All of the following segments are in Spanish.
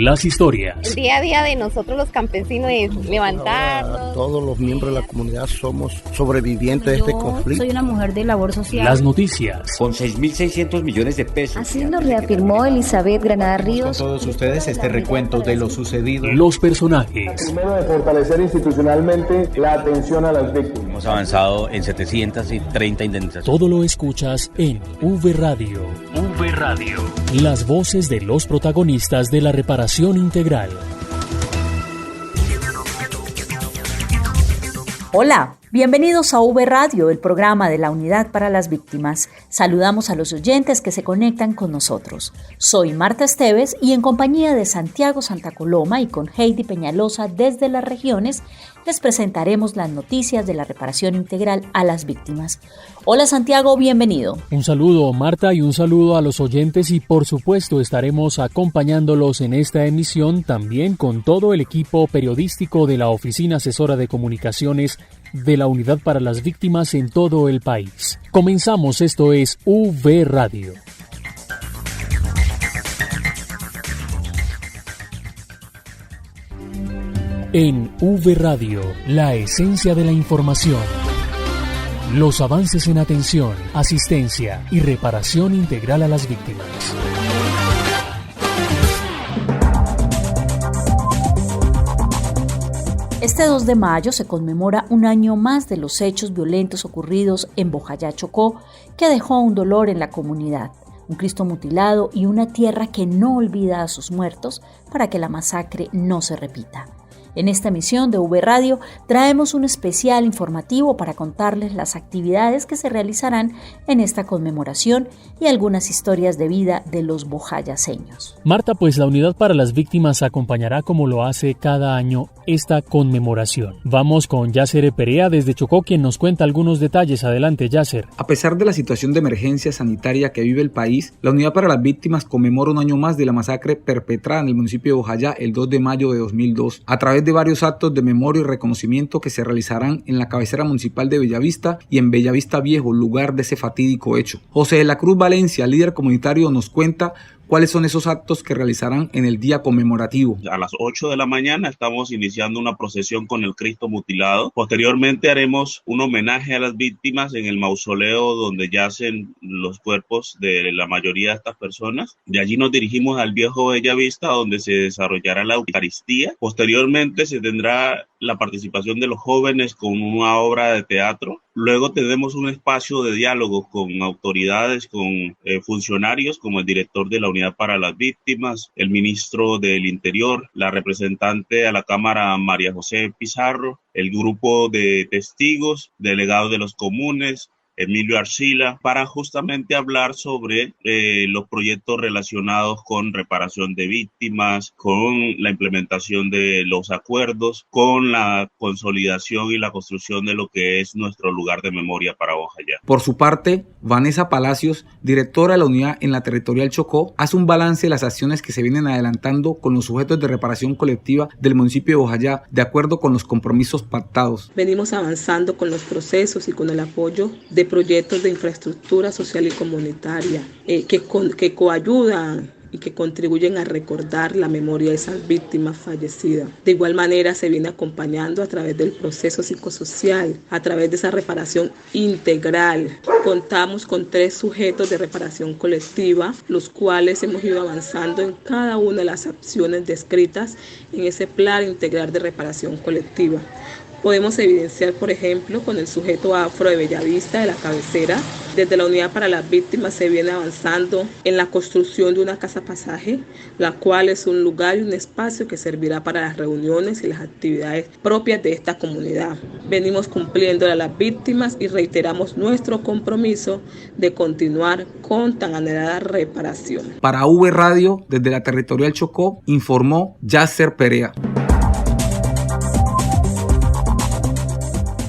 las historias. El día a día de nosotros los campesinos es levantarnos. Todos los miembros de la comunidad somos sobrevivientes de este conflicto. Soy una mujer de labor social. Las noticias. Con 6.600 millones de pesos. Así lo reafirmó Elizabeth Granada Ríos. Con todos ustedes este recuento de lo sucedido. Los personajes. Primero, de fortalecer institucionalmente la atención a las víctimas. Hemos avanzado en 730 indemnizaciones. Todo lo escuchas en V Radio. V Radio. Las voces de los protagonistas de la reparación integral. Hola, bienvenidos a V Radio, el programa de la Unidad para las Víctimas. Saludamos a los oyentes que se conectan con nosotros. Soy Marta Esteves y en compañía de Santiago Santa Coloma y con Heidi Peñalosa desde las regiones, les presentaremos las noticias de la reparación integral a las víctimas. Hola Santiago, bienvenido. Un saludo Marta y un saludo a los oyentes y por supuesto estaremos acompañándolos en esta emisión también con todo el equipo periodístico de la Oficina Asesora de Comunicaciones de la Unidad para las Víctimas en todo el país. Comenzamos, esto es V Radio. En V Radio, la esencia de la información. Los avances en atención, asistencia y reparación integral a las víctimas. Este 2 de mayo se conmemora un año más de los hechos violentos ocurridos en Bojayá, Chocó, que dejó un dolor en la comunidad, un Cristo mutilado y una tierra que no olvida a sus muertos para que la masacre no se repita. En esta emisión de V Radio traemos un especial informativo para contarles las actividades que se realizarán en esta conmemoración y algunas historias de vida de los bojayaseños. Marta, pues la Unidad para las Víctimas acompañará como lo hace cada año esta conmemoración. Vamos con Yasser Perea desde Chocó, quien nos cuenta algunos detalles. Adelante, Yasser. A pesar de la situación de emergencia sanitaria que vive el país, la Unidad para las Víctimas conmemora un año más de la masacre perpetrada en el municipio de Bojayá el 2 de mayo de 2002, a través de varios actos de memoria y reconocimiento que se realizarán en la cabecera municipal de Bellavista y en Bellavista Viejo, lugar de ese fatídico hecho. José de la Cruz Valencia, líder comunitario, nos cuenta cuáles son esos actos que realizarán en el día conmemorativo. A las 8 de la mañana estamos iniciando una procesión con el Cristo mutilado. Posteriormente haremos un homenaje a las víctimas en el mausoleo donde yacen los cuerpos de la mayoría de estas personas. De allí nos dirigimos al Viejo Bellavista, donde se desarrollará la Eucaristía. Posteriormente se tendrá la participación de los jóvenes con una obra de teatro. Luego tenemos un espacio de diálogo con autoridades, con funcionarios como el director de la Unidad para las Víctimas, el ministro del Interior, la representante a la Cámara María José Pizarro, el grupo de testigos, delegados de los comunes, Emilio Arcila, para justamente hablar sobre los proyectos relacionados con reparación de víctimas, con la implementación de los acuerdos, con la consolidación y la construcción de lo que es nuestro lugar de memoria para Bojayá. Por su parte, Vanessa Palacios, directora de la unidad en la territorial Chocó, hace un balance de las acciones que se vienen adelantando con los sujetos de reparación colectiva del municipio de Bojayá, de acuerdo con los compromisos pactados. Venimos avanzando con los procesos y con el apoyo de proyectos de infraestructura social y comunitaria que coayudan y que contribuyen a recordar la memoria de esas víctimas fallecidas. De igual manera se viene acompañando a través del proceso psicosocial, a través de esa reparación integral. Contamos con 3 sujetos de reparación colectiva, los cuales hemos ido avanzando en cada una de las acciones descritas en ese plan integral de reparación colectiva. Podemos evidenciar, por ejemplo, con el sujeto afro de Bellavista, de la cabecera. Desde la Unidad para las Víctimas se viene avanzando en la construcción de una casa pasaje, la cual es un lugar y un espacio que servirá para las reuniones y las actividades propias de esta comunidad. Venimos cumpliendo a las víctimas y reiteramos nuestro compromiso de continuar con tan anhelada reparación. Para V Radio, desde la territorial Chocó, informó Yasser Perea.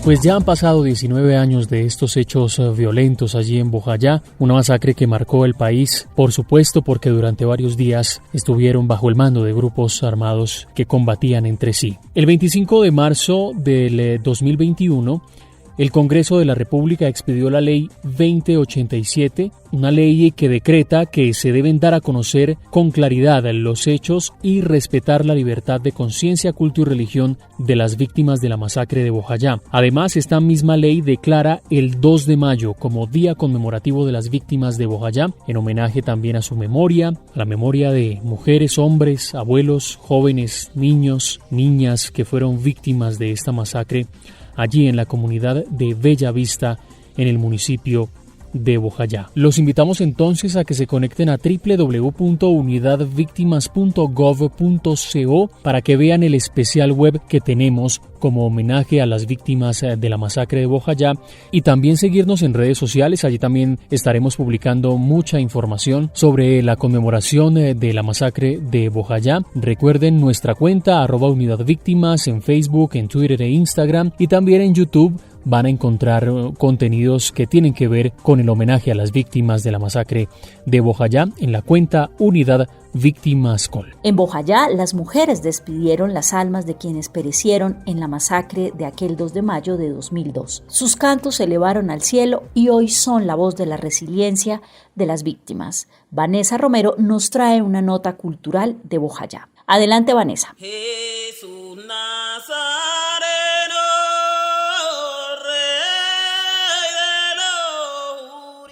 Pues ya han pasado 19 años de estos hechos violentos allí en Bojayá, una masacre que marcó el país, por supuesto porque durante varios días estuvieron bajo el mando de grupos armados que combatían entre sí. El 25 de marzo del 2021, el Congreso de la República expidió la Ley 2087, una ley que decreta que se deben dar a conocer con claridad los hechos y respetar la libertad de conciencia, culto y religión de las víctimas de la masacre de Bojayá. Además, esta misma ley declara el 2 de mayo como Día Conmemorativo de las Víctimas de Bojayá, en homenaje también a su memoria, a la memoria de mujeres, hombres, abuelos, jóvenes, niños, niñas que fueron víctimas de esta masacre allí en la comunidad de Bella Vista, en el municipio de Bojayá. Los invitamos entonces a que se conecten a www.unidadvictimas.gov.co para que vean el especial web que tenemos como homenaje a las víctimas de la masacre de Bojayá, y también seguirnos en redes sociales. Allí también estaremos publicando mucha información sobre la conmemoración de la masacre de Bojayá. Recuerden nuestra cuenta @unidadvíctimas en Facebook, en Twitter e Instagram, y también en YouTube van a encontrar contenidos que tienen que ver con el homenaje a las víctimas de la masacre de Bojayá en la cuenta Unidad Víctimas Col. En Bojayá, las mujeres despidieron las almas de quienes perecieron en la masacre de aquel 2 de mayo de 2002. Sus cantos se elevaron al cielo y hoy son la voz de la resiliencia de las víctimas. Vanessa Romero nos trae una nota cultural de Bojayá. Adelante, Vanessa. Jesús Nazareno.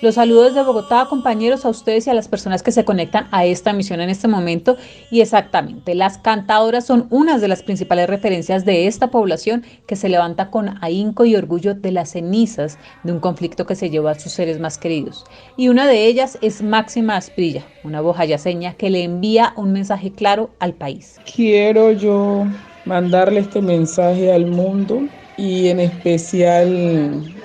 Los saludos desde Bogotá, compañeros, a ustedes y a las personas que se conectan a esta emisión en este momento. Y exactamente, las cantadoras son unas de las principales referencias de esta población que se levanta con ahínco y orgullo de las cenizas de un conflicto que se llevó a sus seres más queridos. Y una de ellas es Máxima Asprilla, una bojayaceña que le envía un mensaje claro al país. Quiero yo mandarle este mensaje al mundo y en especial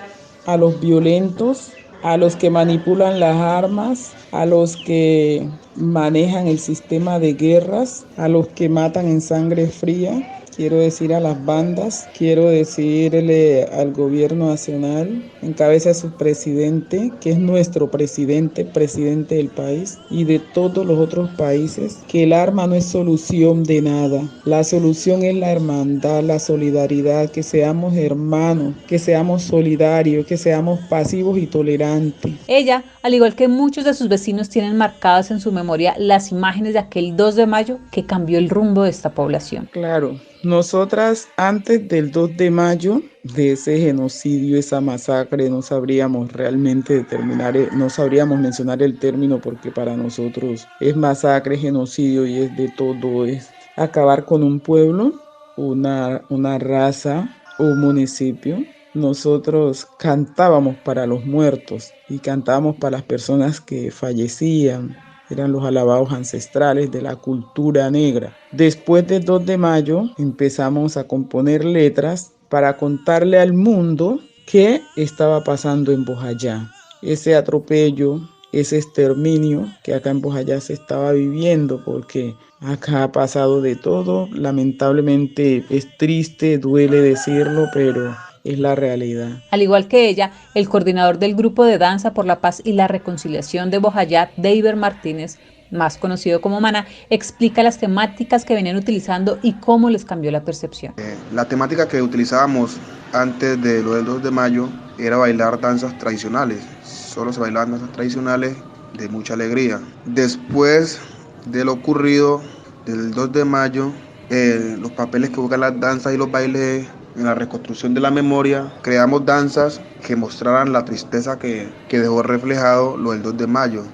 a los violentos, a los que manipulan las armas, a los que manejan el sistema de guerras, a los que matan en sangre fría. Quiero decir a las bandas, quiero decirle al gobierno nacional, en cabeza de su presidente, que es nuestro presidente, presidente del país y de todos los otros países, que el arma no es solución de nada. La solución es la hermandad, la solidaridad, que seamos hermanos, que seamos solidarios, que seamos pasivos y tolerantes. Ella, al igual que muchos de sus vecinos, tienen marcadas en su memoria las imágenes de aquel 2 de mayo que cambió el rumbo de esta población. Claro. Nosotras, antes del 2 de mayo, de ese genocidio, esa masacre, no sabríamos realmente determinar, no sabríamos mencionar el término, porque para nosotros es masacre, genocidio y es de todo, es acabar con un pueblo, una raza, un municipio. Nosotros cantábamos para los muertos y cantábamos para las personas que fallecían. Eran los alabados ancestrales de la cultura negra. Después del 2 de mayo empezamos a componer letras para contarle al mundo qué estaba pasando en Bojayá. Ese atropello, ese exterminio que acá en Bojayá se estaba viviendo, porque acá ha pasado de todo. Lamentablemente es triste, duele decirlo, pero es la realidad. Al igual que ella, el coordinador del Grupo de Danza por la Paz y la Reconciliación de Bojayá, David Martínez, más conocido como Maná, explica las temáticas que venían utilizando y cómo les cambió la percepción. La temática que utilizábamos antes de lo del 2 de mayo era bailar danzas tradicionales. Solo se bailaban danzas tradicionales de mucha alegría. Después de lo ocurrido del 2 de mayo, los papeles que buscan las danzas y los bailes en la reconstrucción de la memoria, creamos danzas que mostraran la tristeza que dejó reflejado lo del 2 de mayo.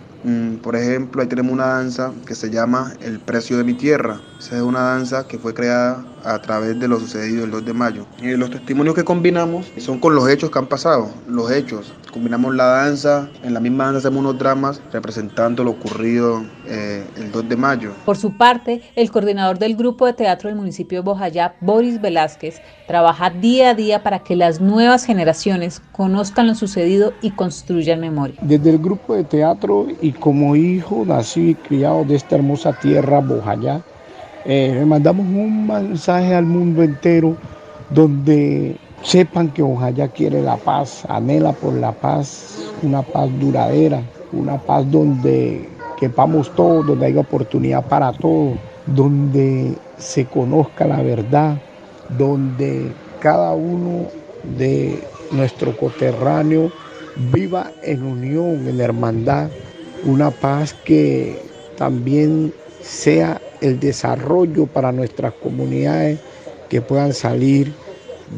Por ejemplo, ahí tenemos una danza que se llama El Precio de mi Tierra. Esa es una danza que fue creada a través de lo sucedido el 2 de mayo. Y los testimonios que combinamos son con los hechos que han pasado, los hechos. Combinamos la danza, en la misma danza hacemos unos dramas representando lo ocurrido el 2 de mayo. Por su parte, el coordinador del grupo de teatro del municipio de Bojayá, Boris Velázquez, trabaja día a día para que las nuevas generaciones conozcan lo sucedido y construyan memoria. Desde el grupo de teatro y como hijo nacido y criado de esta hermosa tierra, Bojayá, le mandamos un mensaje al mundo entero donde sepan que Bojayá quiere la paz, anhela por la paz, una paz duradera, una paz donde quepamos todos, donde haya oportunidad para todos, donde se conozca la verdad, donde cada uno de nuestro coterráneo viva en unión, en hermandad, una paz que también sea el desarrollo para nuestras comunidades, que puedan salir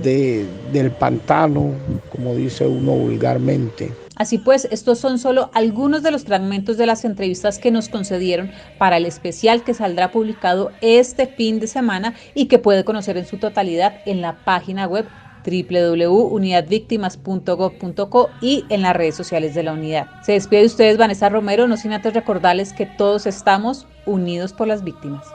del pantano, como dice uno vulgarmente. Así pues, estos son solo algunos de los fragmentos de las entrevistas que nos concedieron para el especial que saldrá publicado este fin de semana y que puede conocer en su totalidad en la página web www.unidadvictimas.gov.co y en las redes sociales de la unidad. Se despide de ustedes Vanessa Romero, no sin antes recordarles que todos estamos unidos por las víctimas.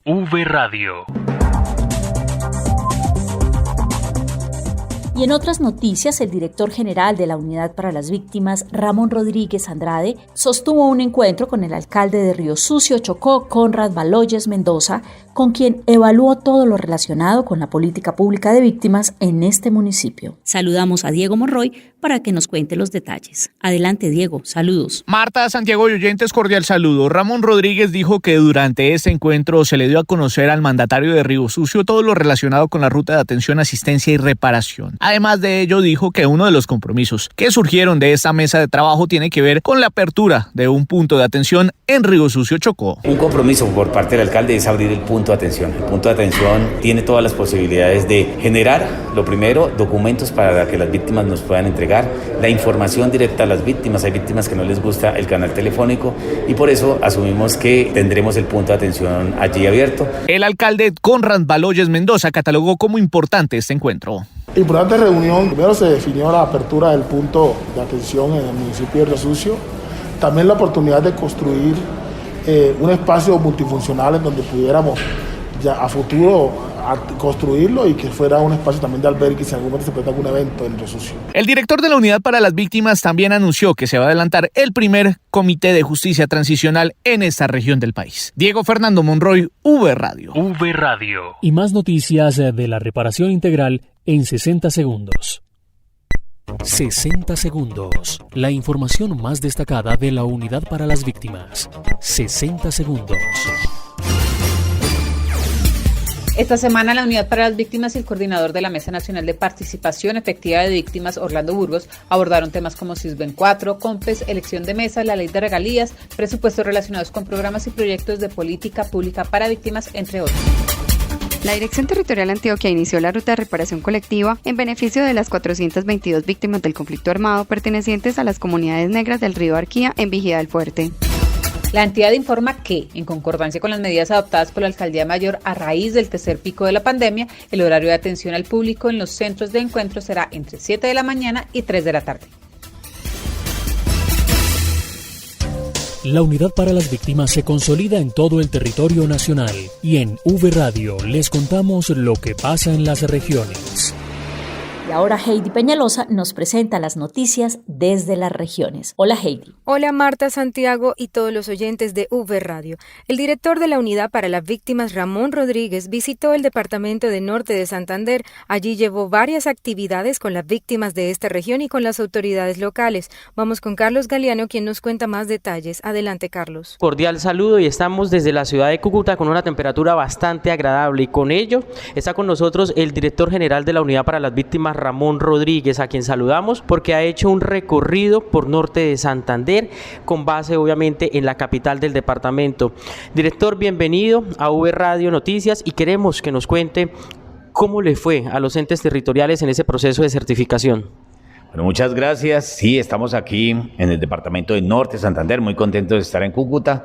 V Radio. Y en otras noticias, el director general de la Unidad para las Víctimas, Ramón Rodríguez Andrade, sostuvo un encuentro con el alcalde de Río Sucio, Chocó, Conrad Baloyes Mendoza, con quien evaluó todo lo relacionado con la política pública de víctimas en este municipio. Saludamos a Diego Monroy para que nos cuente los detalles. Adelante, Diego, saludos. Marta, Santiago y oyentes, cordial saludo. Ramón Rodríguez dijo que durante este encuentro se le dio a conocer al mandatario de Río Sucio todo lo relacionado con la ruta de atención, asistencia y reparación. Además de ello, dijo que uno de los compromisos que surgieron de esta mesa de trabajo tiene que ver con la apertura de un punto de atención en Río Sucio, Chocó. Un compromiso por parte del alcalde es abrir el punto de atención. El punto de atención tiene todas las posibilidades de generar, lo primero, documentos para que las víctimas nos puedan entregar la información directa a las víctimas. Hay víctimas que no les gusta el canal telefónico y por eso asumimos que tendremos el punto de atención allí abierto. El alcalde Conrad Baloyes Mendoza catalogó como importante este encuentro. Importante reunión. Primero se definió la apertura del punto de atención en el municipio de Río Sucio. También la oportunidad de construir un espacio multifuncional en donde pudiéramos ya a futuro construirlo y que fuera un espacio también de albergue y si en algún momento se presenta algún evento en Río Sucio. El director de la Unidad para las Víctimas también anunció que se va a adelantar el primer comité de justicia transicional en esta región del país. Diego Fernando Monroy, V Radio. V Radio. Y más noticias de la reparación integral en 60 segundos. 60 segundos. La información más destacada de la Unidad para las Víctimas. 60 segundos. Esta semana la Unidad para las Víctimas y el coordinador de la Mesa Nacional de Participación Efectiva de Víctimas, Orlando Burgos, abordaron temas como SISBEN 4, COMPES, elección de mesa, la ley de regalías, presupuestos relacionados con programas y proyectos de política pública para víctimas, entre otros. La Dirección Territorial Antioquia inició la ruta de reparación colectiva en beneficio de las 422 víctimas del conflicto armado pertenecientes a las comunidades negras del río Arquía en Vigía del Fuerte. La entidad informa que, en concordancia con las medidas adoptadas por la Alcaldía Mayor a raíz del tercer pico de la pandemia, el horario de atención al público en los centros de encuentro será entre 7 de la mañana y 3 de la tarde. La Unidad para las Víctimas se consolida en todo el territorio nacional y en V Radio les contamos lo que pasa en las regiones. Y ahora Heidi Peñalosa nos presenta las noticias desde las regiones. Hola Heidi. Hola Marta, Santiago y todos los oyentes de V Radio. El director de la Unidad para las Víctimas, Ramón Rodríguez, visitó el departamento de Norte de Santander. Allí llevó varias actividades con las víctimas de esta región y con las autoridades locales. Vamos con Carlos Galeano, quien nos cuenta más detalles. Adelante, Carlos. Cordial saludo y estamos desde la ciudad de Cúcuta con una temperatura bastante agradable y con ello está con nosotros el director general de la Unidad para las Víctimas, Ramón Rodríguez, a quien saludamos porque ha hecho un recorrido por Norte de Santander con base obviamente en la capital del departamento. Director, bienvenido a V Radio Noticias y queremos que nos cuente cómo le fue a los entes territoriales en ese proceso de certificación. Bueno, muchas gracias. Sí, estamos aquí en el departamento de Norte de Santander, muy contentos de estar en Cúcuta.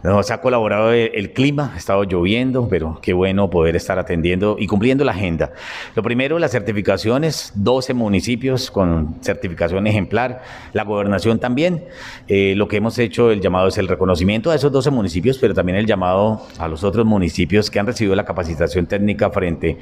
Nos ha colaborado el clima, ha estado lloviendo, pero qué bueno poder estar atendiendo y cumpliendo la agenda. Lo primero, las certificaciones, 12 municipios con certificación ejemplar, la gobernación también. Lo que hemos hecho, el llamado es el reconocimiento a esos 12 municipios, pero también el llamado a los otros municipios que han recibido la capacitación técnica frente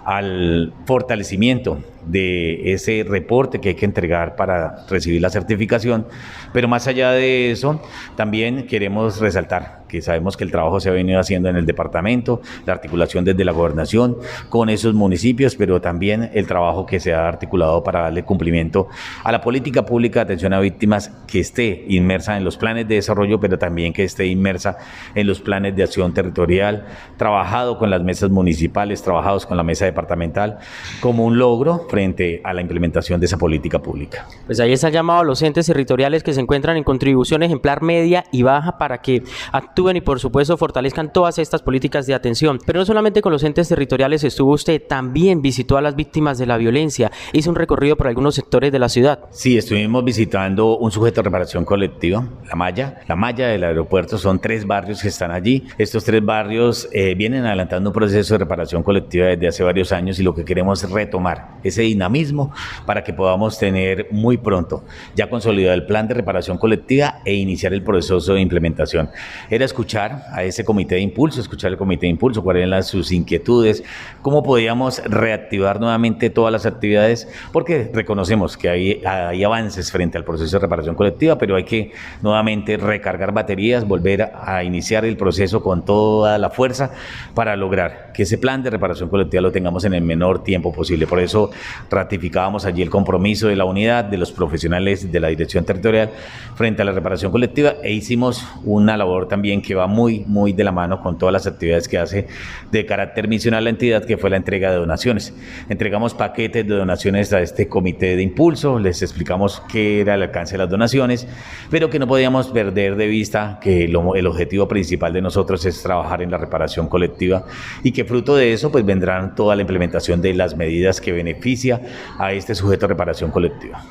al fortalecimiento de ese reporte que hay que entregar para recibir la certificación. Pero más allá de eso, también queremos resaltar que sabemos que el trabajo se ha venido haciendo en el departamento, la articulación desde la gobernación con esos municipios, pero también el trabajo que se ha articulado para darle cumplimiento a la política pública de atención a víctimas que esté inmersa en los planes de desarrollo, pero también que esté inmersa en los planes de acción territorial, trabajado con las mesas municipales, trabajados con la mesa departamental, como un logro frente a la implementación de esa política pública. Pues ahí está el llamado a los entes territoriales que se encuentran en contribución ejemplar media y baja para que actúen y por supuesto fortalezcan todas estas políticas de atención. Pero no solamente con los entes territoriales estuvo usted, también visitó a las víctimas de la violencia, hizo un recorrido por algunos sectores de la ciudad. Sí, estuvimos visitando un sujeto de reparación colectiva, La Malla del aeropuerto. Son 3 barrios que están allí. Estos 3 barrios vienen adelantando un proceso de reparación colectiva desde hace varios años y lo que queremos es retomar ese dinamismo para que podamos tener muy pronto ya consolidado el plan de reparación colectiva e iniciar el proceso de implementación. Era escuchar a ese comité de impulso, cuáles eran sus inquietudes, cómo podíamos reactivar nuevamente todas las actividades, porque reconocemos que hay avances frente al proceso de reparación colectiva, pero hay que nuevamente recargar baterías, volver a iniciar el proceso con toda la fuerza para lograr que ese plan de reparación colectiva lo tengamos en el menor tiempo posible. Por eso ratificábamos allí el compromiso de la unidad, de los profesionales de la dirección territorial frente a la reparación colectiva, e hicimos una labor también que va muy de la mano con todas las actividades que hace de carácter misional la entidad, que fue la entrega de donaciones. Entregamos paquetes de donaciones a este comité de impulso, les explicamos qué era el alcance de las donaciones, pero que no podíamos perder de vista que el objetivo principal de nosotros es trabajar en la reparación colectiva y que fruto de eso pues vendrán toda la implementación de las medidas que beneficia a este sujeto de reparación colectiva.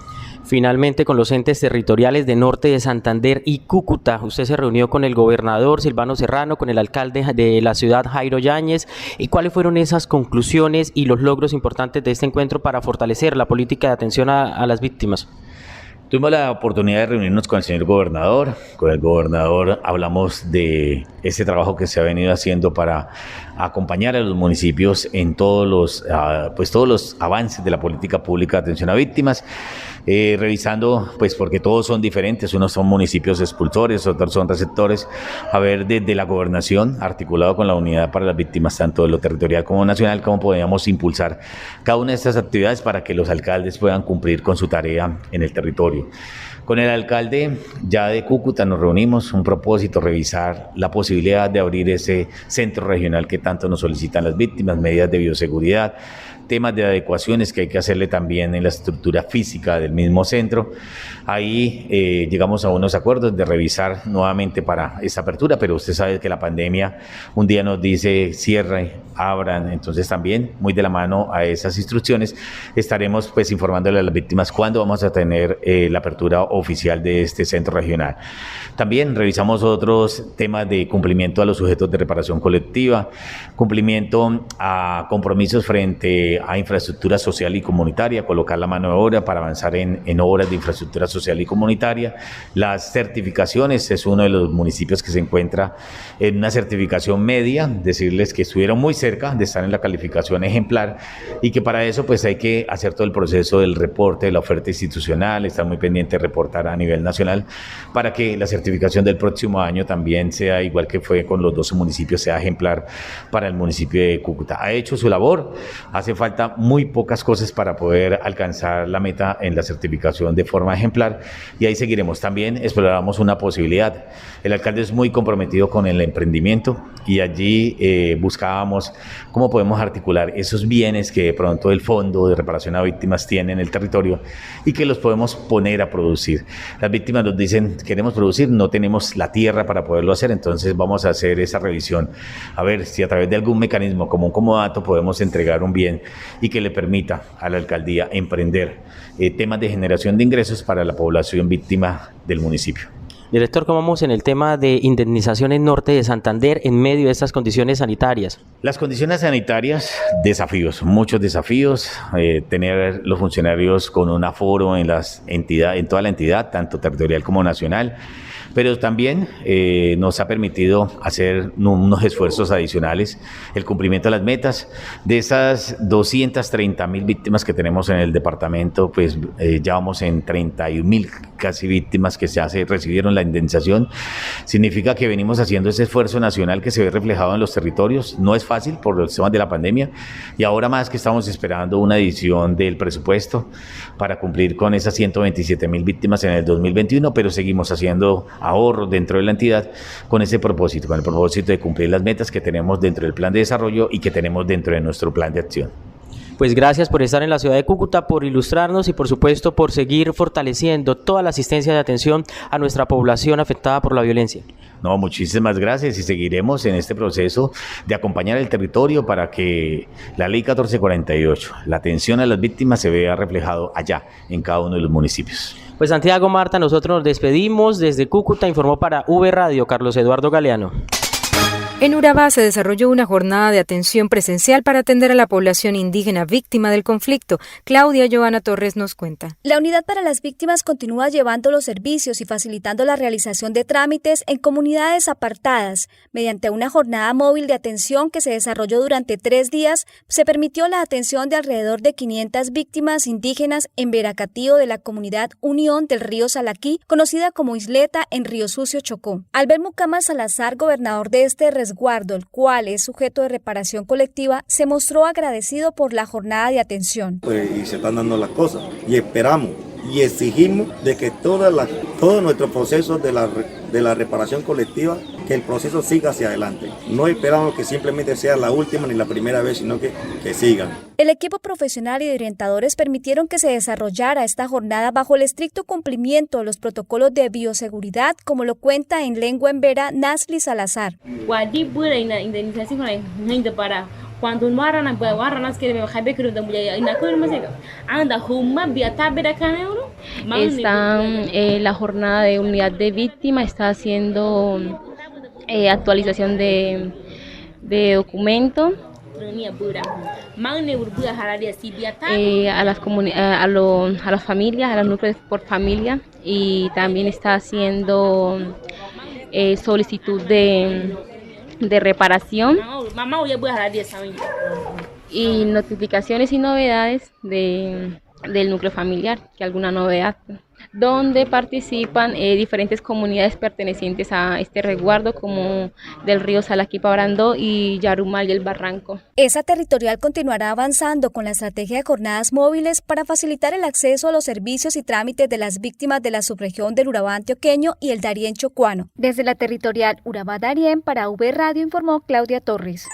Finalmente, con los entes territoriales de Norte de Santander y Cúcuta, usted se reunió con el gobernador Silvano Serrano, con el alcalde de la ciudad Jairo Yáñez. ¿Y cuáles fueron esas conclusiones y los logros importantes de este encuentro para fortalecer la política de atención a las víctimas? Tuvimos la oportunidad de reunirnos con el señor gobernador. Con el gobernador hablamos de ese trabajo que se ha venido haciendo para acompañar a los municipios en todos los avances de la política pública de atención a víctimas. Revisando, pues porque todos son diferentes, unos son municipios expulsores, otros son receptores, a ver desde la gobernación, articulado con la unidad para las víctimas, tanto de lo territorial como nacional, cómo podríamos impulsar cada una de estas actividades para que los alcaldes puedan cumplir con su tarea en el territorio. Con el alcalde ya de Cúcuta nos reunimos, un propósito, revisar la posibilidad de abrir ese centro regional que tanto nos solicitan las víctimas, medidas de bioseguridad, temas de adecuaciones que hay que hacerle también en la estructura física del mismo centro. Ahí llegamos a unos acuerdos de revisar nuevamente para esta apertura, pero usted sabe que la pandemia un día nos dice cierre, abran, entonces también muy de la mano a esas instrucciones estaremos pues informándole a las víctimas cuándo vamos a tener la apertura oficial de este centro regional. También revisamos otros temas de cumplimiento a los sujetos de reparación colectiva, cumplimiento a compromisos frente a infraestructura social y comunitaria, colocar la mano de obra para avanzar en obras de infraestructura social y comunitaria. Las certificaciones, es uno de los municipios que se encuentra en una certificación media, decirles que estuvieron muy cerca de estar en la calificación ejemplar y que para eso pues hay que hacer todo el proceso del reporte de la oferta institucional, estar muy pendiente de reportar a nivel nacional para que la certificación del próximo año también sea igual que fue con los 12 municipios, sea ejemplar para el municipio de Cúcuta. Ha hecho su labor, hace falta muy pocas cosas para poder alcanzar la meta en la certificación de forma ejemplar y ahí seguiremos. También exploramos una posibilidad. El alcalde es muy comprometido con el emprendimiento y allí buscábamos cómo podemos articular esos bienes que de pronto el Fondo de Reparación a Víctimas tiene en el territorio y que los podemos poner a producir. Las víctimas nos dicen, queremos producir, no tenemos la tierra para poderlo hacer, entonces vamos a hacer esa revisión, a ver si a través de algún mecanismo como un comodato podemos entregar un bien y que le permita a la alcaldía emprender temas de generación de ingresos para la población víctima del municipio. Director, ¿cómo vamos en el tema de indemnización en Norte de Santander en medio de estas condiciones sanitarias? Las condiciones sanitarias, desafíos, muchos desafíos, tener los funcionarios con un aforo en toda la entidad, tanto territorial como nacional. pero también nos ha permitido hacer unos esfuerzos adicionales, el cumplimiento de las metas. De esas 230.000 víctimas que tenemos en el departamento, pues ya vamos en 31.000 casi víctimas que ya se recibieron la indemnización. Significa que venimos haciendo ese esfuerzo nacional que se ve reflejado en los territorios. No es fácil por los temas de la pandemia, y ahora más que estamos esperando una edición del presupuesto para cumplir con esas 127.000 víctimas en el 2021, pero seguimos haciendo ahorros dentro de la entidad con ese propósito, con el propósito de cumplir las metas que tenemos dentro del plan de desarrollo y que tenemos dentro de nuestro plan de acción. Pues gracias por estar en la ciudad de Cúcuta, por ilustrarnos y por supuesto por seguir fortaleciendo toda la asistencia de atención a nuestra población afectada por la violencia. No, muchísimas gracias, y seguiremos en este proceso de acompañar el territorio para que la ley 1448, la atención a las víctimas, se vea reflejado allá en cada uno de los municipios. Pues Santiago, Marta, nosotros nos despedimos. Desde Cúcuta informó para V Radio Carlos Eduardo Galeano. En Urabá se desarrolló una jornada de atención presencial para atender a la población indígena víctima del conflicto. Claudia Joana Torres nos cuenta. La Unidad para las Víctimas continúa llevando los servicios y facilitando la realización de trámites en comunidades apartadas. Mediante una jornada móvil de atención que se desarrolló durante 3 días, se permitió la atención de alrededor de 500 víctimas indígenas en Veracatío de la comunidad Unión del Río Salaquí, conocida como Isleta en Río Sucio, Chocó. Albert Mucama Salazar, gobernador de este resguardo, el cual es sujeto de reparación colectiva, se mostró agradecido por la jornada de atención. Y se están dando las cosas y esperamos y exigimos de que todo nuestro proceso de la reparación colectiva, que el proceso siga hacia adelante. No esperamos que simplemente sea la última ni la primera vez, sino que sigan. El equipo profesional y de orientadores permitieron que se desarrollara esta jornada bajo el estricto cumplimiento de los protocolos de bioseguridad, como lo cuenta en lengua embera Nasli Salazar. Cuando la jornada de unidad de víctima está haciendo actualización de documento a las familias, a los núcleos por familia, y también está haciendo solicitud de reparación y notificaciones y novedades del núcleo familiar, que alguna novedad, donde participan diferentes comunidades pertenecientes a este resguardo, como del río Salaquí Pabrandó y Yarumal y el Barranco. Esa territorial continuará avanzando con la estrategia de jornadas móviles para facilitar el acceso a los servicios y trámites de las víctimas de la subregión del Urabá antioqueño y el Darién chocuano. Desde la territorial Urabá Darién, para V Radio informó Claudia Torres.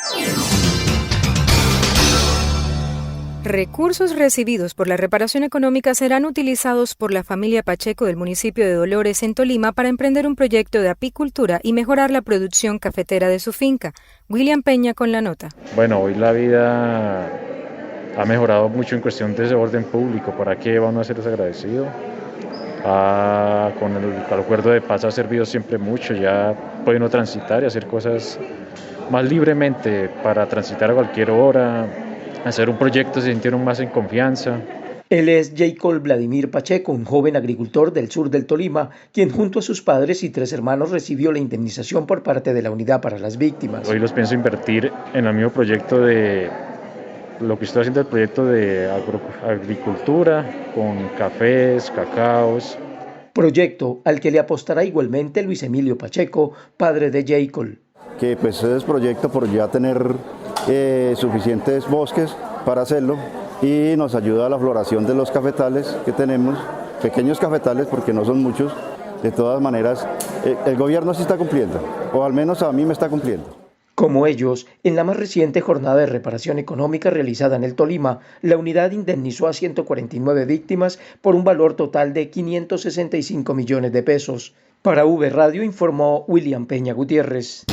Recursos recibidos por la reparación económica serán utilizados por la familia Pacheco del municipio de Dolores, en Tolima, para emprender un proyecto de apicultura y mejorar la producción cafetera de su finca. William Peña con la nota. Bueno, hoy la vida ha mejorado mucho en cuestión de ese orden público. ¿Para qué van a ser desagradecidos? Con el acuerdo de paz ha servido siempre mucho. Ya puede uno transitar y hacer cosas más libremente, para transitar a cualquier hora. Hacer un proyecto, se sintieron más en confianza. Él es Jacob Vladimir Pacheco, un joven agricultor del sur del Tolima, quien junto a sus padres y 3 hermanos recibió la indemnización por parte de la Unidad para las Víctimas. Hoy los pienso invertir en el mismo proyecto de lo que estoy haciendo, el proyecto de agricultura con cafés, cacaos. Proyecto al que le apostará igualmente Luis Emilio Pacheco, padre de Jacob. Que pues es proyecto por ya tener suficientes bosques para hacerlo, y nos ayuda a la floración de los cafetales que tenemos, pequeños cafetales porque no son muchos. De todas maneras, el gobierno sí está cumpliendo, o al menos a mí me está cumpliendo. Como ellos, en la más reciente jornada de reparación económica realizada en el Tolima, la unidad indemnizó a 149 víctimas por un valor total de 565 millones de pesos. Para V Radio informó William Peña Gutiérrez.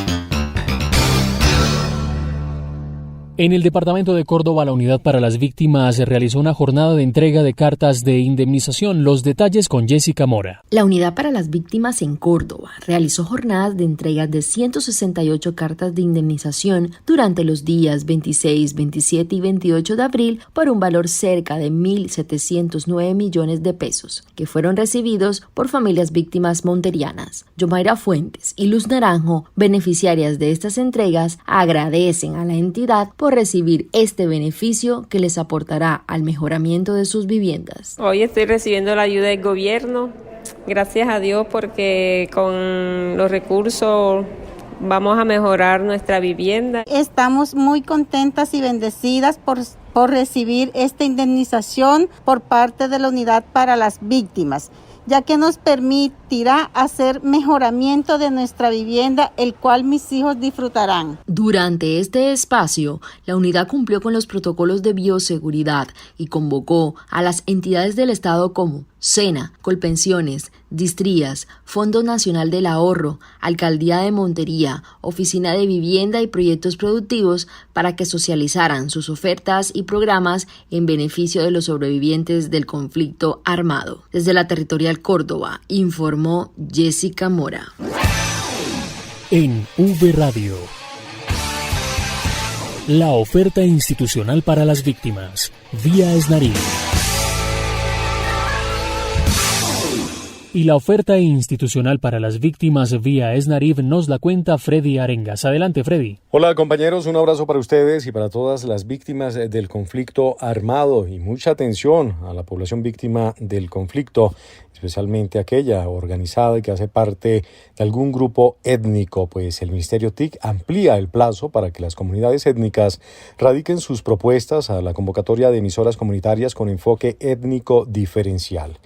En el departamento de Córdoba, la Unidad para las Víctimas realizó una jornada de entrega de cartas de indemnización. Los detalles con Jessica Mora. La Unidad para las Víctimas en Córdoba realizó jornadas de entrega de 168 cartas de indemnización durante los días 26, 27 y 28 de abril por un valor cerca de 1.709 millones de pesos, que fueron recibidos por familias víctimas monterianas. Yomaira Fuentes y Luz Naranjo, beneficiarias de estas entregas, agradecen a la entidad por recibir este beneficio que les aportará al mejoramiento de sus viviendas. Hoy estoy recibiendo la ayuda del gobierno, gracias a Dios, porque con los recursos vamos a mejorar nuestra vivienda. Estamos muy contentas y bendecidas por recibir esta indemnización por parte de la Unidad para las Víctimas, ya que nos permitirá hacer mejoramiento de nuestra vivienda, el cual mis hijos disfrutarán. Durante este espacio, la unidad cumplió con los protocolos de bioseguridad y convocó a las entidades del Estado como SENA, Colpensiones, Distrías, Fondo Nacional del Ahorro, Alcaldía de Montería, Oficina de Vivienda y Proyectos Productivos para que socializaran sus ofertas y programas en beneficio de los sobrevivientes del conflicto armado. Desde la Territorial Córdoba, informó Jessica Mora. En V Radio, la oferta institucional para las víctimas, vía Esnarí. Y la oferta institucional para las víctimas vía Esnarib nos la cuenta Freddy Arengas. Adelante, Freddy. Hola, compañeros, un abrazo para ustedes y para todas las víctimas del conflicto armado y mucha atención a la población víctima del conflicto, especialmente aquella organizada y que hace parte de algún grupo étnico, pues el Ministerio TIC amplía el plazo para que las comunidades étnicas radiquen sus propuestas a la convocatoria de emisoras comunitarias con enfoque étnico diferencial.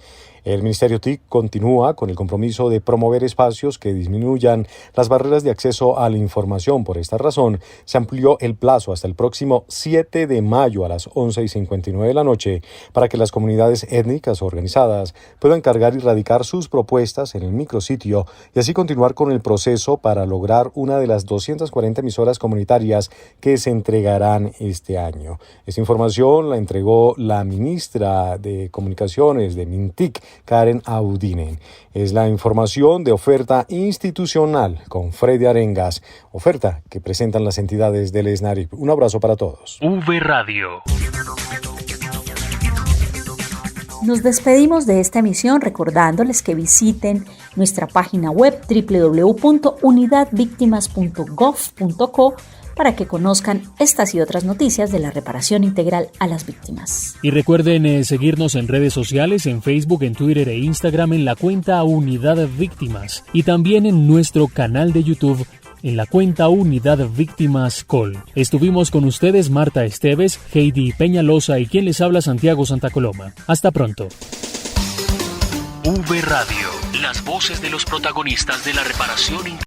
El Ministerio TIC continúa con el compromiso de promover espacios que disminuyan las barreras de acceso a la información. Por esta razón, se amplió el plazo hasta el próximo 7 de mayo a las 11:59 de la noche para que las comunidades étnicas organizadas puedan cargar y radicar sus propuestas en el micrositio y así continuar con el proceso para lograr una de las 240 emisoras comunitarias que se entregarán este año. Esta información la entregó la ministra de Comunicaciones de MINTIC, Karen Audinen. Es la información de oferta institucional con Freddy Arengas, oferta que presentan las entidades del Esnarib. Un abrazo para todos. V Radio. Nos despedimos de esta emisión recordándoles que visiten nuestra página web www.unidadvictimas.gov.co para que conozcan estas y otras noticias de la reparación integral a las víctimas. Y recuerden seguirnos en redes sociales, en Facebook, en Twitter e Instagram en la cuenta Unidad Víctimas y también en nuestro canal de YouTube en la cuenta Unidad Víctimas Col. Estuvimos con ustedes Marta Esteves, Heidi Peñalosa y quien les habla Santiago Santa Coloma. Hasta pronto. V Radio, las voces de los protagonistas de la reparación integral.